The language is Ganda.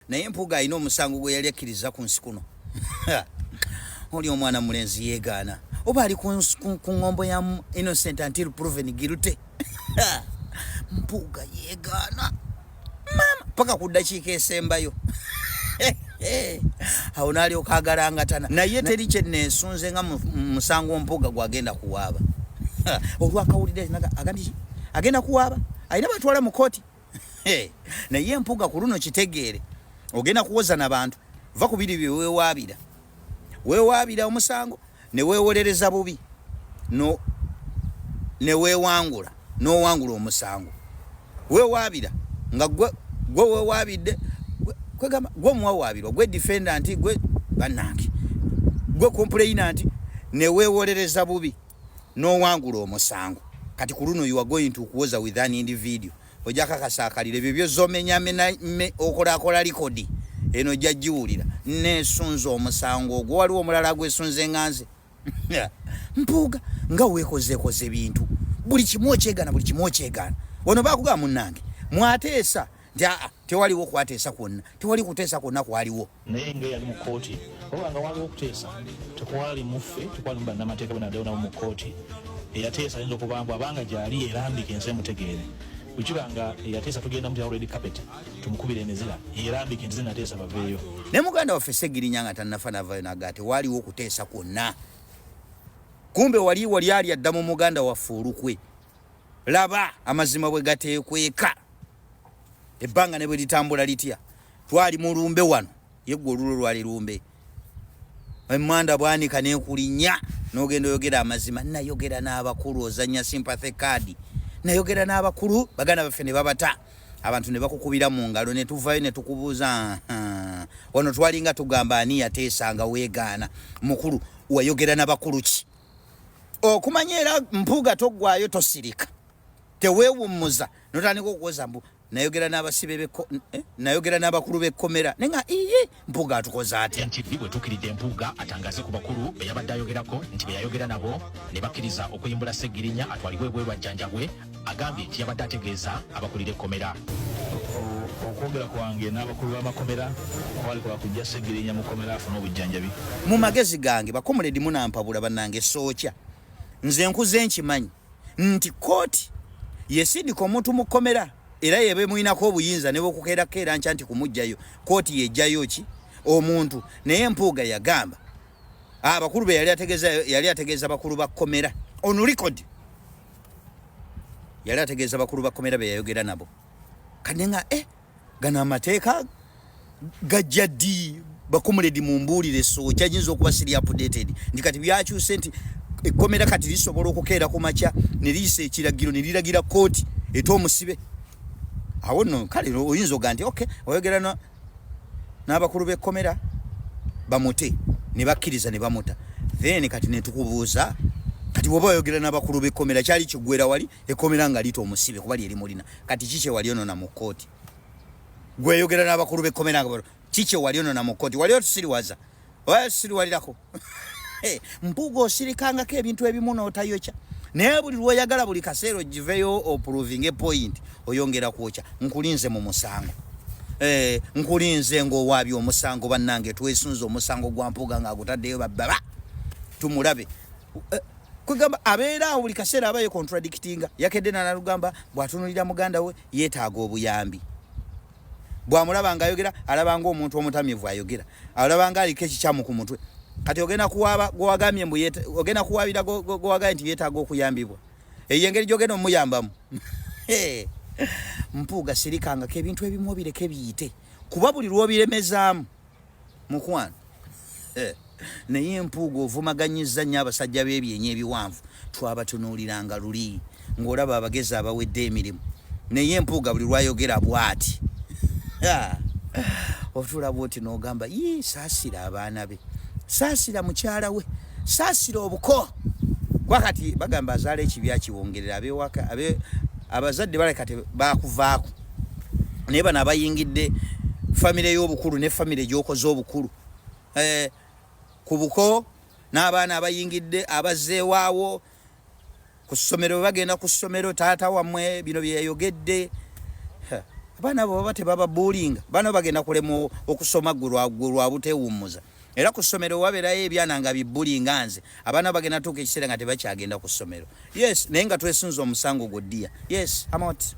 naye empuga alina omusango gwe yali akkiriza ku nsi kuno. Oli omwana mulenzi yeegaana oba ali ku ngombo ya innocent until proven guilty. Mpuga yeegaana mama paka ku ddakiika esembayo. Awo n'alyoka agalangatana naye teri kye neesunze nga musango mpuga gwagenda kuwaaba. Olwakawulire agenda kuwaaba alina batwala mu kooti. Naye empuga ku luno kitegeere ogenda kuwoza n'abantu va ku biri bye weewaabira omusango ne weewolereza bubi ne weewangula n'owangula omusango. Weewaabira nga gwe weewaabidde kwegamba gwe omuwawaabirwa gwe defendant gwe bannange gwe complainant ne weewolereza bubi n'owangula omusango. Kati ku luno you are going to kuwoza with an individual ojja kakasakalira ebyo byozomenyamena okolakola likodi eno ojja giwulira neesunza omusango ogwo waliwo omulala gwesunze nganze. Mpuga nga weekozeekoze bintu buli kimu okyegana wano baakugamba munnange mwateesa nti tewaliwo kwateesa kwonna tewali kuteesa kwonna kwaliwo naye nga yali mu kooti oba nga waliwo okuteesa tekwali muffe tekwali mu bannamateeka banaddewo mu kooti eyateesa ayinza okubambwa abanga gyali erambika ensi emutegeere bwekibanga eyateesa tugenda mu already carpet tumukubira emizira erambika ensi nateesa baveeyo. ne muganda waffe Ssegirinya nga tannafa navayo naga tewaliwo okuteesa kwonna. Kumbe wali ali adda mu muganda waffe olukwe laba amazima bwe gateekweka ebbanga ne bwe litambula litya. Twali mu lumbe wano yeggwe olulo lwali lumbe emmanda bwanika n'ekulinnya n'ogenda oyogera amazima. Nayogera n'abakulu ozanya sympathy card nayogera n'abakulu baganda baffe ne babata abantu ne bakukubira mu ngalo ne tuvayo ne tukubuuza wano twalinga tugamba ani yateesanga weegaana mukulu wayogera n'abakulu ki okumanya era mpuga toggwayo tosirika teweewummuza notandika okukoza mbu nayogera n'abasibe nayogera n'abakulu b'ekkomera nenga iye mpuga atukoza atya. NTV bwe tukiridde empuga atangaze ku bakulu be yabadde ayogerako nti be yayogera nabo ne bakkiriza okuyimbula Ssegirinya atwalibwe bwe bwajjanjabwe agambye nti yabadde ategeeza abakulira ekkomera. Okwogera kwange n'abakulu b'amakomera kwali kwa kujja Ssegirinya mu kkomera afuna obujjanjabi. Mu magezi gange bakomuledi munampabula bannange sookya nze nkuze nkimanyi nti kooti yesindika omuntu mu kkomera era yebe muinako obuyinza ne bokukeerakeera nti kumujjayo kooti yejjayo ki omuntu. Naye empuga yagamba abakulu be yali ategeeza bakulu ba kkomera on record yali ategeeza bakulu ba kkomera be yayogera nabo kanenga gana amateeka gajja ddi bakomuledi mumbuulire so kyajinza okuba siri updated ndi kati byakyuse nti ekkomera kati lisobola okukeera ku makya ne liyisa ekiragiro ne liragira kooti et'omusibe. Awo nno kale oyinza oga nti okay oyogera n'abakulu b'ekkomera bamute ne bakkiriza ne bamuta then kati ne tukubuuza kati bw'oba oyogera n'abakulu b'ekkomera kyali kiggwera wali ekkomera nga lita omusibe kuba lyeri mulina kati kikye wali onona mu kooti gweyogera n'abakulu b'ekkomera nga kikye wali onona mu kooti wali otusiriwaza oba tusiriwalirako. Mpuga osirikangako ebintu ebimu n'otayokya naye buli lwoyagala buli kaseera ogiveyo oproving a point oyongera kwokya. Nkulinze mu musango nkulinze ng'owaabye omusango bannange twesunze omusango gwa mpuga ng'agutaddeyo babbaba tumulabe kwegamba abeera awo buli kaseera abaye contradictinga yakedde n'alugamba bw'atunulira muganda we yeetaaga obuyambi bw'amulaba ng'ayogera alabanga omuntu omutamivu ayogera alabanga aliko ekikyamu ku mutwe kati ogenda kuwaaba gwewagambye mbu ogenda kuwaabira gwewagambye nti yeetaaga okuyambibwa eyo engeri gy'ogenda omuyambamu. Mpuga sirikangako ebintu ebimu obireke biyite kuba buli lw'obiremezaamu mukwano. Naye empuga ovumaganyizza nnyo abasajja b'ebyenyi ebiwanvu twabatunuuliranga luli ng'olaba abagezi abawedde emirimu naye empuga buli lwayogera bw'ati otula bw'oti n'ogamba saasira abaana be saasira mukyala we saasira obuko wakati bagamba azaala ekibi akiwongerera abewaka abazadde baleka bakuvaako naye bano abayingidde famire y'obukulu ne famire gy'okoze obukulu ku buko n'abaana abayingidde abazzeewaawo ku ssomero bagenda ku ssomero taata wammwe bino bye yayogedde abaana abo baba tebaba bullying bano bagenda kulema okusoma gulwa butewumuza era ku ssomero wabeerayo ebyana nga bibullyinga nze abaana bagenda tuuka ekiseera nga tebakyagenda ku ssomero yes naye nga twesunza omusango gwo ddiya yes I'm out.